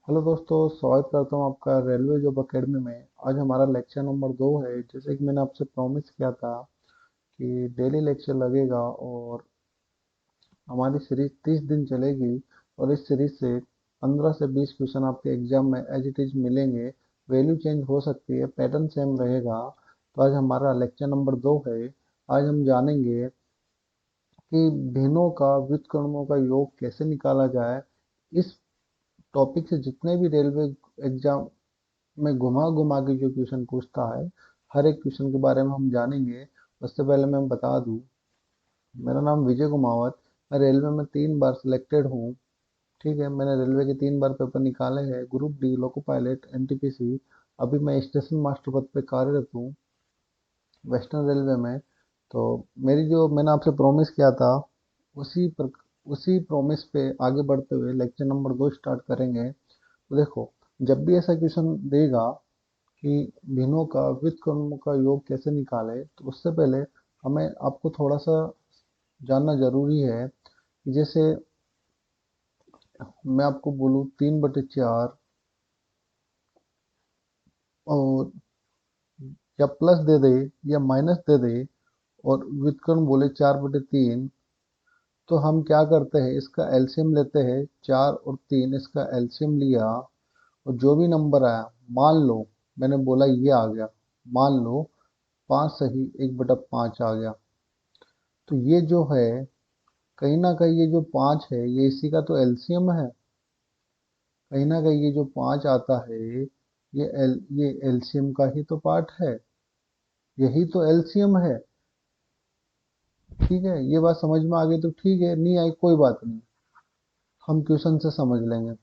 Hello दोस्तों, स्वागत करता हूँ आपका रेलवे जॉब एकेडमी में। आज हमारा लेक्चर नंबर 2 है। जैसे कि मैंने आपसे प्रॉमिस किया था कि डेली लेक्चर लगेगा और हमारी सीरीज 30 दिन चलेगी। और इस सीरीज से 15 से 20 क्वेश्चन आपके एग्जाम में एज इट इज मिलेंगे। वैल्यू चेंज हो सकती है, पैटर्न सेम रहेगा। तो आज हमारा लेक्चर नंबर 2 है। आज हम जानेंगे कि भिन्नों का व्युत्क्रमों का योग कैसे निकाला जाए। इस टॉपिक से जितने भी रेलवे एग्जाम में घुमा घुमा के जो क्वेश्चन पूछता है, हर एक क्वेश्चन के बारे में हम जानेंगे। उससे पहले मैं बता दूं, मेरा नाम विजय कुमावत। मैं रेलवे में 3 बार सिलेक्टेड हूँ। ठीक है, मैंने रेलवे के 3 बार पेपर निकाले हैं, group D, loco pilot, NTPC. अभी मैं स्टेशन मास्टर पद पे कार्यरत हूँ वेस्टर्न रेलवे में। तो मेरी जो मैंने आपसे प्रॉमिस किया था, उसी प्रॉमिस पे आगे बढ़ते हुए लेक्चर नंबर 2 स्टार्ट करेंगे। तो देखो, जब भी ऐसा क्वेश्चन देगा कि भिन्नों का व्युत्क्रमों का योग कैसे निकाले, तो उससे पहले हमें आपको थोड़ा सा जानना जरूरी है कि जैसे मैं आपको बोलूँ 3/4 और या प्लस दे दे या माइनस दे दे, और व्युत्क्रम बोले 4/3, तो हम क्या करते हैं, इसका एलसीएम लेते हैं। 4 और 3 इसका एलसीएम लिया, और जो भी नंबर आया, मान लो मैंने बोला ये आ गया, मान लो 5 सही 1/5 आ गया। तो ये जो है, कहीं ना कहीं ये जो 5 है, ये इसी का तो एलसीएम है। कहीं ना कहीं ये जो 5 आता है, ये एलसीएम का ही तो पार्ट है। यही तो एलसीएम है। ठीक है, ये बात समझ में आ गई तो ठीक है, नहीं आई कोई बात नहीं, हम क्वेश्चन से समझ लेंगे।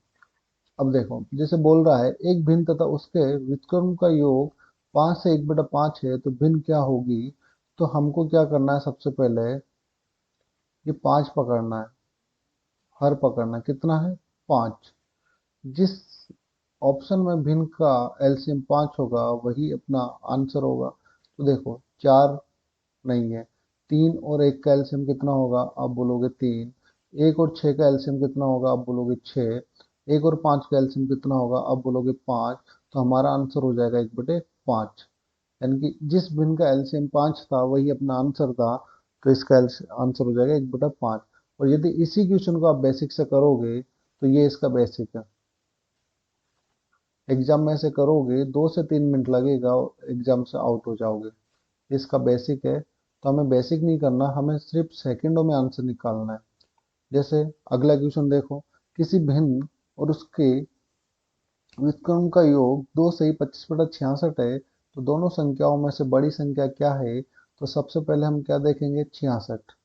अब देखो, जैसे बोल रहा है एक भिन्न तथा उसके व्युत्क्रम का योग 5 से 1/5 है, तो भिन्न क्या होगी। तो हमको क्या करना है, सबसे पहले ये 5 पकड़ना है। हर पकड़ना है, कितना है, 5। जिस ऑप्शन में भिन्न का एलसीएम 5 होगा, वही अपना आंसर होगा। तो देखो, 4 नहीं है, 3 और 1 का एलसीएम कितना होगा, आप बोलोगे 3। 1 और 6 का एलसीएम कितना होगा, आप बोलोगे 6। 1 और 5 का एलसीएम कितना होगा, आप बोलोगे 5। तो हमारा आंसर हो जाएगा 1/5। यानी कि जिस भिन्न का एलसीएम 5 था, वही अपना आंसर था। तो इसका आंसर हो जाएगा 1/5। और यदि इसी क्वेश्चन को आप बेसिक से करोगे, तो ये इसका बेसिक है। एग्जाम में से करोगे 2 से 3 मिनट लगेगा, एग्जाम से आउट हो जाओगे। इसका बेसिक है। तो हमें बेसिक नहीं करना, हमें सिर्फ सेकंडों में आंसर निकालना है। जैसे अगला क्वेश्चन देखो, किसी भिन्न और उसके व्युत्क्रम का योग 2 सही 25/66 है, तो दोनों संख्याओं में से बड़ी संख्या क्या है। तो सबसे पहले हम क्या देखेंगे, 66।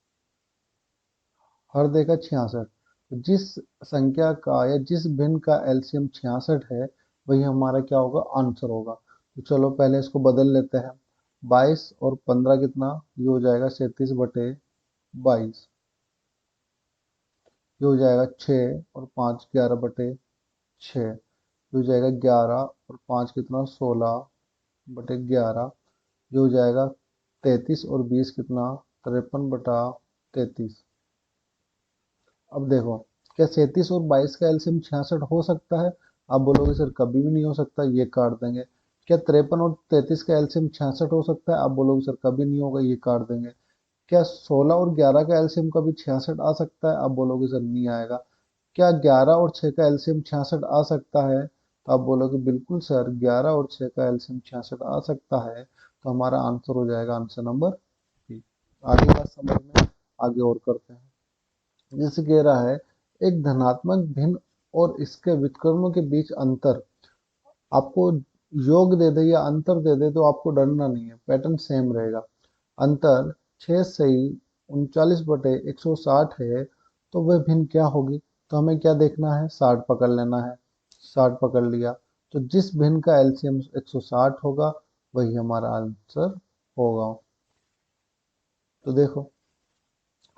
हर देखा 66। तो जिस संख्या का या जिस भिन्न का एलसीएम 66 है, वही हमारा क्या होगा, आंसर होगा। तो चलो पहले इसको बदल लेते हैं। 22 और 15 कितना, ये हो जाएगा 37/22। ये हो जाएगा 6 और 5 11/6। ये हो जाएगा 11 और 5 कितना, 16/11। ये हो जाएगा 33 और 20 कितना, 53/33। अब देखो, क्या 37 और 22 का एलसीएम 66 हो सकता है। आप बोलोगे सर कभी भी नहीं हो सकता, ये काट देंगे। क्या 53 और 33 का एलसीएम 66 हो सकता है। आप बोलोगे सर कभी नहीं होगा, ये काट देंगे। क्या 16 और 11 का एलसीएम कभी 66 आ सकता है। आप बोलोगे सर नहीं आएगा। क्या 11 और 6 का एलसीएम 66 आ सकता है। तो आप बोलोगे बिल्कुल सर, 11 और 6 का एलसीएम 66 आ सकता है। तो हमारा आंसर हो जाएगा आंसर नंबर बी। आगे बात समझ में, आगे और करते हैं। जैसे कह रहा है, एक धनात्मक भिन्न और इसके व्युत्क्रमों के बीच अंतर आपको योग दे दे या अंतर दे दे, तो आपको डरना नहीं है, पैटर्न सेम रहेगा। अंतर 6 सही 39/160 है, तो वह भिन्न क्या होगी। तो हमें क्या देखना है, 60 पकड़ लेना है। 60 पकड़ लिया, तो जिस भिन्न का एलसीएम 160 होगा, वही हमारा आंसर होगा। तो देखो,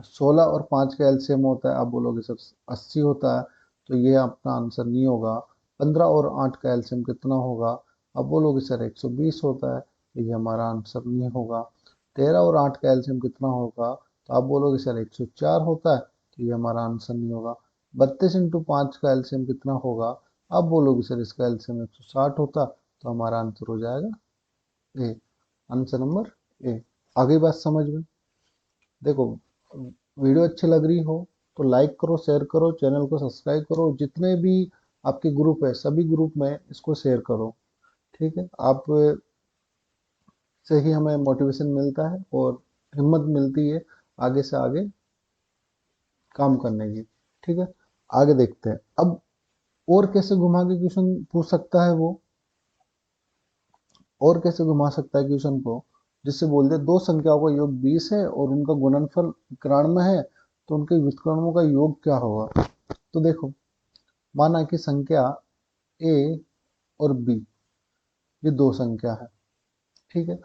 16 और 5 का एलसीएम होता है, आप बोलोगे सर 80 होता है, तो ये अपना आंसर नहीं होगा। 15 और 8 का एलसीएम कितना होगा, आप बोलोगे सर 120 होता है, तो ये हमारा आंसर नहीं होगा। 13 और 8 का एलसीएम कितना होगा, तो आप बोलोगे सर 104 होता है, तो ये हमारा आंसर नहीं होगा। 32 × 5 का एलसीएम कितना होगा, आप बोलोगे सर इसका एलसीएम 160 होता, तो हमारा आंसर हो जाएगा ए, आंसर नंबर ए। आगे बात समझ में। देखो, वीडियो अच्छी लग रही हो तो लाइक करो, शेयर करो, चैनल को सब्सक्राइब करो, जितने भी आपके ग्रुप है सभी ग्रुप में इसको शेयर करो। ठीक है, आप से ही हमें मोटिवेशन मिलता है और हिम्मत मिलती है आगे से आगे काम करने की। ठीक है, आगे देखते हैं अब। और कैसे घुमा के क्वेश्चन पूछ सकता है वो, और कैसे घुमा सकता है क्वेश्चन को, जिससे बोल दे दो संख्याओं का योग 20 है और उनका गुणनफल 91 है, तो उनके व्युत्क्रमों का योग क्या होगा। तो देखो, माना कि संख्या ए और बी, ये दो संख्या है। ठीक है,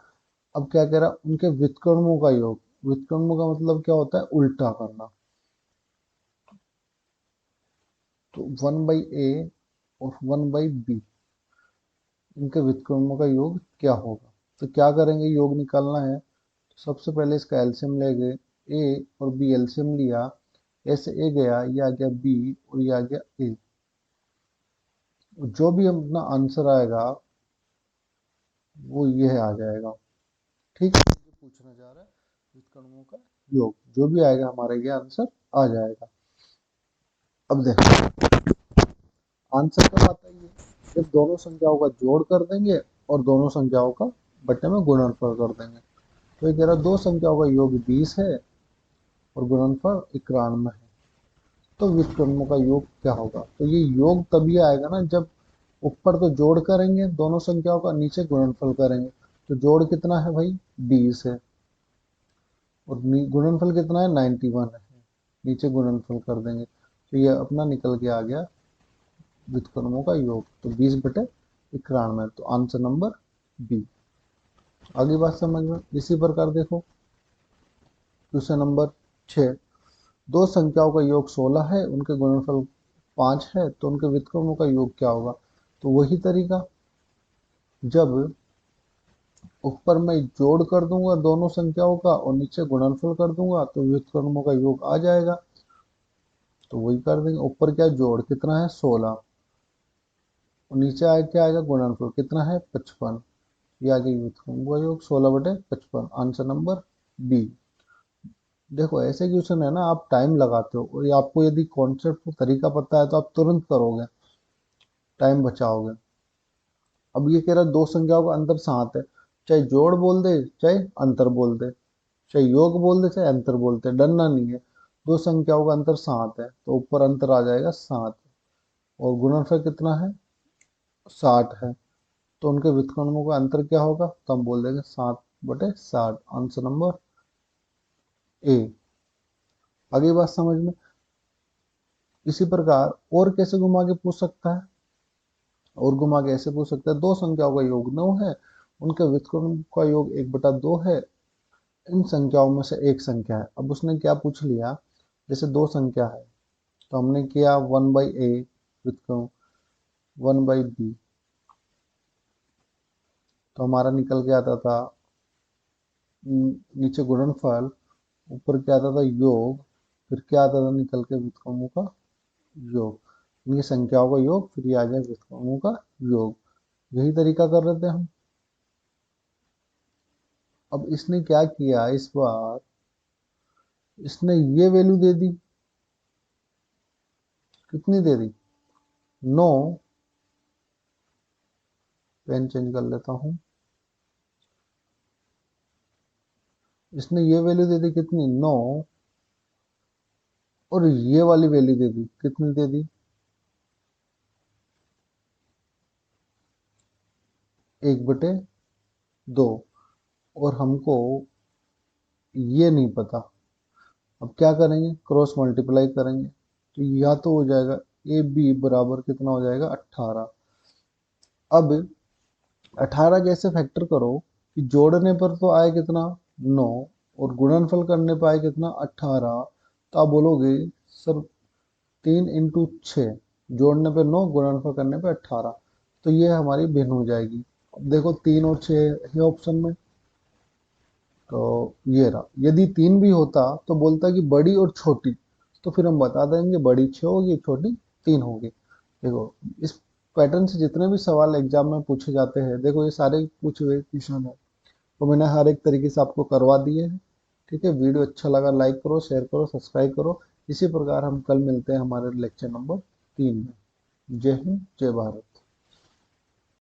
अब क्या कह रहा, उनके व्युत्क्रमों का योग। व्युत्क्रमों का मतलब क्या होता है, उल्टा करना। तो 1/a और 1/b, इनके व्युत्क्रमों का योग क्या होगा। तो क्या करेंगे, योग निकालना है तो सबसे पहले इसका एलसीएम लेंगे। ए और बी एलसीएम लिया, ए से ए गया, ये आ गया बी और ये आ गया ए। जो भी अपना आंसर आएगा वो ये आ जाएगा। ठीक है, जो पूछना चाह रहा है व्युत्क्रमों का योग, जो भी आएगा हमारा ये आंसर आ जाएगा। अब देखो, आंसर कब आता है ये, जब दोनों संख्याओं का जोड़ कर देंगे और दोनों संख्याओं का बट्टे में गुणनफल कर देंगे। तो ये कह रहा दो संख्याओं का योग 20 है और गुणनफल 91 है, तो व्युत्क्रमों का योग क्या होगा। तो ये योग तभी आएगा ना जब ऊपर तो जोड़ करेंगे दोनों संख्याओं का, नीचे गुणनफल करेंगे। तो जोड़ कितना है भाई, 20 है, और गुणनफल कितना है, 91 है। नीचे गुणनफल कर देंगे तो ये अपना निकल के आ गया व्युत्क्रमों का योग। तो 20/91, तो आंसर नंबर बी। आगे बात समझ में। इसी प्रकार देखो, क्वेश्चन नंबर 6, दो संख्याओं का योग 16 है, उनके गुणनफल 5 है, तो उनके व्युत्क्रमों का योग क्या होगा। तो वही तरीका, जब ऊपर मैं जोड़ कर दूंगा दोनों संख्याओं का और नीचे गुणनफल कर दूंगा तो व्युत्क्रमों का योग आ जाएगा। तो वही कर देंगे, ऊपर क्या जोड़ कितना है 16, और नीचे आए क्या आएगा गुणनफल कितना है 55, ये आ गया व्युत्क्रमों का योग 16/55, आंसर नंबर बी। देखो, ऐसे क्वेश्चन है ना, आप टाइम लगाते हो और आपको यदि कॉन्सेप्ट तरीका पता है तो आप तुरंत करोगे, टाइम बचाओगे। अब ये कह रहा है दो संख्याओं का अंतर 7 है, चाहे जोड़ बोल दे चाहे अंतर बोल दे, चाहे योग बोल दे चाहे अंतर बोलते, डरना नहीं है। दो संख्याओं का अंतर 7 है तो ऊपर अंतर आ जाएगा 7, और गुणनफल कितना है 60 है, तो उनके व्युत्क्रमों का अंतर क्या होगा, तो हम बोल देंगे 7/60, आंसर नंबर ए। आगे बात समझ में। इसी प्रकार और कैसे घुमा के पूछ सकता है, और घुमा के ऐसे पूछ सकता है, दो संख्याओं का योग 9 है, उनके व्युत्क्रम का योग 1/2 है, इन संख्याओं में से एक संख्या है। अब उसने क्या पूछ लिया, जैसे दो संख्या है तो हमने किया 1/a व्युत्क्रम 1/b, तो हमारा निकल के आता था नीचे गुणनफल, ऊपर क्या आता था योग, फिर क्या आता था निकल के व्युत्क्रमों का योग, इनकी संख्याओं का योग, फिर ये आ गया व्युत्क्रमों का योग। यही तरीका कर रहे थे हम। अब इसने क्या किया इस बार, इसने ये वैल्यू दे दी, कितनी दे दी 9, पेन चेंज कर लेता हूं, इसने ये वैल्यू दे दी कितनी 9, और ये वाली वैल्यू दे दी कितनी दे दी 1/2, और हमको ये नहीं पता। अब क्या करेंगे, क्रॉस मल्टीप्लाई करेंगे, तो या तो हो जाएगा ए बी बराबर कितना हो जाएगा 18। अब 18 कैसे फैक्टर करो कि जोड़ने पर तो आए कितना 9, और गुणनफल करने पर आए कितना 18। तो आप बोलोगे सर 3 × 6, जोड़ने पे 9, गुणनफल करने पे 18, तो ये हमारी भिन्न हो जाएगी। अब देखो 3 और 6 है ऑप्शन में, तो ये रहा। यदि 3 भी होता तो बोलता कि बड़ी और छोटी, तो फिर हम बता देंगे बड़ी 6 होगी छोटी 3 होगी। देखो, इस पैटर्न से जितने भी सवाल एग्जाम में पूछे जाते हैं, देखो ये सारे पूछे हुए क्वेश्चन है, तो मैंने हर एक तरीके से आपको करवा दिए हैं। ठीक है, वीडियो अच्छा लगा लाइक करो, शेयर करो, सब्सक्राइब करो। इसी प्रकार हम कल मिलते हैं हमारे लेक्चर नंबर 3 में। जय हिंद, जय भारत।